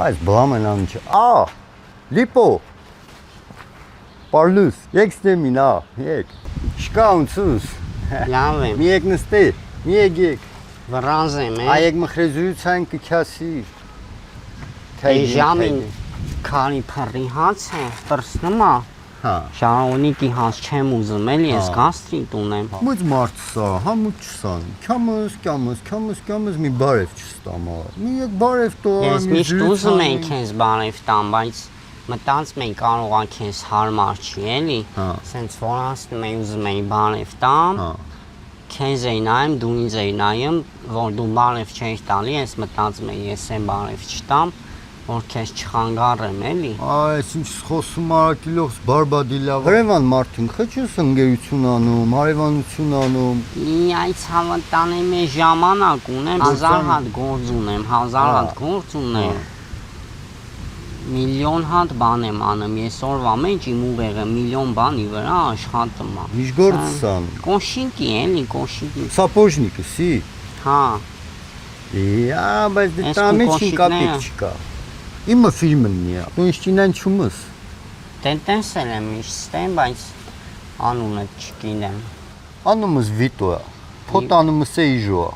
Այս բլամենան չէ։ Լիպո։ Պարլուս, եկ ստեմին, եկ։ Շկա ունցուս։ Լավ եմ։ Մի եկ նստի, մի եկ։ Վրանզ եմ, Այեք մխրեզույցան կքյասի։ Ժամին քանի փռի հաց է, պրսնում է։ Հա։ Շարոնիկի հաց չեմ ուզում, էլի ես գաստրիտ ունեմ։ Մուծ մարդ սա, համուտ չսան, կյամս մի բարև չստամա, մի եկ բարև տող, Ես միշտ ուզում են քեզ բարև տամ, բայց մտածում են կարող է քեզ հարմար չի, էլի։ Սենց որ ասում են ուզում են բարև տամ, քեզ էի նայում, դու ինձ էի նայում, որ դու բարև չես տալի, ես մտածում եմ ես եմ բարև չտամ, որ քեզ չխանգարեմ, էլի։ Այս ինչ խոսում արակիլոս բարբադիլա։ Հրևան մարդին խճուս ընկերություն անում, հարևանություն անում։ Այ ցավտանի մե ժամանակ ունեմ, 1000 հատ գործ ունեմ, 1000 հատ գործ ունեմ։ Միլիոն հատ բան եմ անում, ես օրվա մեջ իմ ուղեղը միլիոն բանի վրա աշխատում եմ։ Միջգործ սան։ Կոշիկի, էլի, կոշիկի։ Սապոժնիկը, սի։ Հա։ Բայց դե տամեջին կապիկ չկա։ Իմը ֆիլմն նիա, դու ինչ ճինան չումս։ Տեսել եմ իշտեմ, բայց անունը չգիտեմ։ Անումս Վիտո է, փոտ անումս է Իժո է։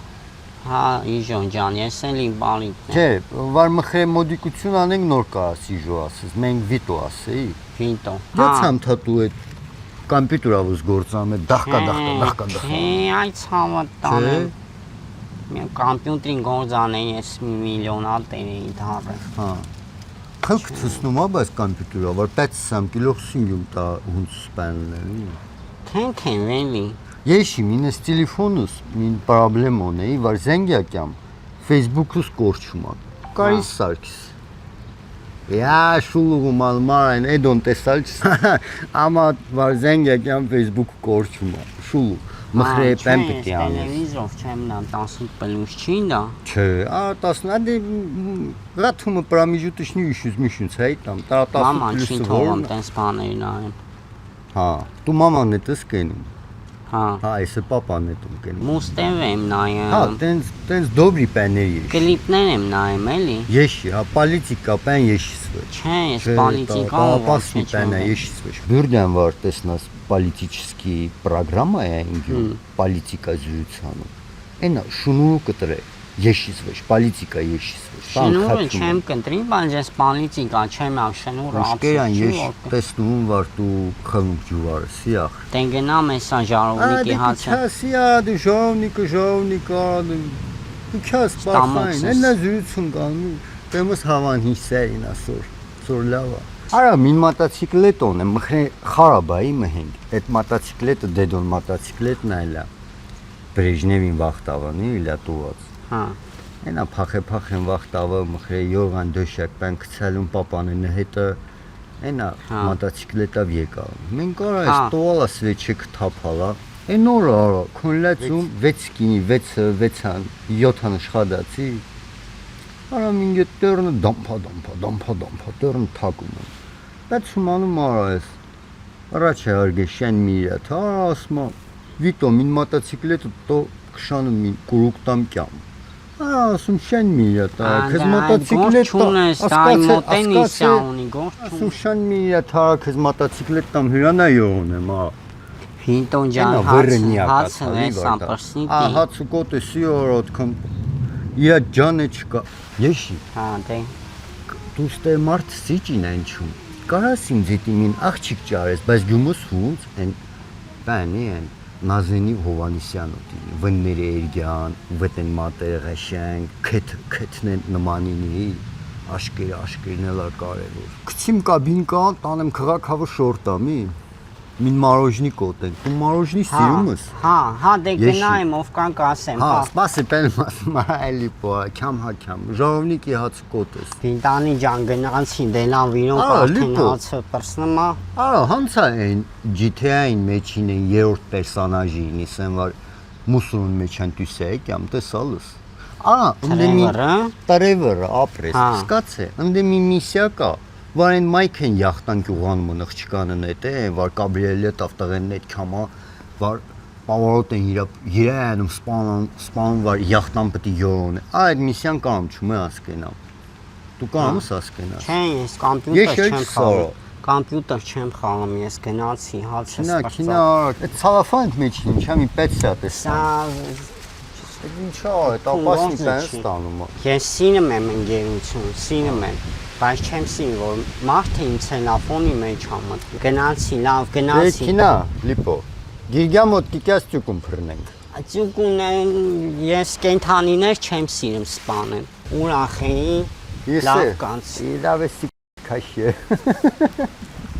Հա, Իժոն ջան, ես էլի բարիքն եմ։ Չէ, վար մխրե մոդիկություն անենք նոր կարաս Իժո ասես, մենք Վիտո ասեի։ Վիտո։ Դեցամ թատու է կամպյուտերավուս գործամ է, դախկա։ Այ ցավտանը։ Մի կամպյուտերին գործան է, ես միլիոն հատ էի դառը։ Հա։ Խելք ցուսնում է, բայց կամպյուտերա, որ 500 կիլոգրամ տա հունց սպանն է։ Թեն էլի։ Եշի մինես տելեֆոնուս մին պրոբլեմ ունեի, որ զենգյակյամ Facebook-ուս կորչում է։ Կարիս սարքիս։ Շուլուղում ալմարայն էդոն տեսալ ամա որ զենգյակյամ Facebook կորչում է։ Շուլուղ։ Մխրե պեմ պիտի անես։ Տելևիզոր չեմ նա 18 պլյուս չի դա։ Չէ, 10 դե ռաթումը պրամիջուտիշնի իշուզ հայ տամ, 10 Մաման չի թողում տես բաներ նայեմ։ Հա, դու մաման է տես կենում։ Հա, այսը պապան է դու կենում։ Մուստև եմ նայում։ Հա, տենց դոբրի պաների է։ Կլիպներ եմ նայում, էլի։ Եշի, հա, պոլիտիկա պան եշիսվեչ։ Չէ, ես պոլիտիկա Պապասնի պանա եշիսվեչ։ Բուրդյան վար տեսնաս политический программа ինգյուն պոլիտիկա զույցանում։ Այնա շունու կտրե եշիսվեչ, պոլիտիկա եշիսվեչ։ Շնուրը չեմ կընտրի, բայց ես պոլիտիկա չեմ ավ շնուրը ապսկերան ես տեսնում վար դու խնուկ ջուվարը սիախ։ Դեն գնա մեսա ժարովնիկի հացը։ Սիա դու ժողնիկա դու քաս պարfine այնա զույցում կանում դեմս հավան հիսերին ասոր լավա Արա մին մոտոցիկլետոն է մխրե խարաբայի մհենք այդ մոտոցիկլետը դեդոն մոտոցիկլետն այլա Բրեժնևին վախտավանի իլա տուված Հա Այնա փախեն վախտավը մխրե յողան դոշակ բան գցալուն պապանենը հետը այնա մոտոցիկլետով եկա մենք արա այս տոալա սվեչիկ թափալա Այն օրը արա քոնլացում 6 կինի 6-ան 7-ան աշխատացի Արա մինգե տերնը դամփա տերնը թակում եմ Բայց սումանում արա ես առաջ է արգե շեն միրը թա ասմա Վիտո մին մոտոցիկլետը տո քշանում մին կուրուկ տամ կյամ ասում շեն միրը թա քեզ մոտոցիկլետը ասում շեն միրը թա քեզ մոտոցիկլետ տամ հյուրանա յողնեմ Վիտոն ջան հացը վեսա պրսնիկի հացը կոտ է սիորոտ կմ Իա ջանը չկա Եշի Հա դե Դու ստե մարդ սիճին այնչում Կարաս իմ ձիտիմին աղջիկ ճարես բայց գումուս հունց են բանի են Նազենի Հովանիսյանոդի վնների էրգյան վտեն մատեղաշենք քթնեն նմանինի աշկերն էլա կարևոր Քցիմ կաբին կա տանեմ քաղաքավը շորտամի Մին մարոժնի կոտ են, ու մարոժնի սիրումս Հա, դե գնայեմ, ով կան կասեմ Հա, սպասի պելմասում այլի պոա, քյամ, ժողովնիկի հացը կոտ ես Վինտանի ջան գնացի, դելան վիրոն կաղթեն հացը պրսնում է Արա, հանցա են GTA-ին մեջին են երորդ պերսանաժին, իսեն վար մուսուրուն մեջ են տույսը է, կյամ տեսալս Տրևըրը, ապրես, սկաց է, ընդե մի միսյա կա Վար են մայք են յախտանք ուղանում են աղջկանն էտ է, վար կաբրիելետ ավտաղենն էտ կյամա, վար պավարոտ են իրայանում սպանում վար յախտան պտի յորոն է, այդ միսյան կամ չում է ասկենամ, Դու կարող ես ասկենաս։ Չէ, ես կոմպյուտեր չեմ խաղում, ես գնացի հացը սպասա։ Քինա, այդ ցավաֆանդ միջին, ինչա մի պետք է տեսա։ Ինչա, այդ ապասնի տես ստանում։ Ես սինում եմ ընկերություն, սինում եմ, բայց չեմ սինում, որ մարդը իմ ցենաֆոնի մեջ ա մտնում։ Գնացի, լավ, գնացի։ Քինա, լիպո։ Գիրգա մոտ կիկած ճուկում փռնենք։ Ճուկուն ես կենթանիներ չեմ սիրում սպանել։ Ուրախ էի, լավ կանցի։ Լավ է քաշե։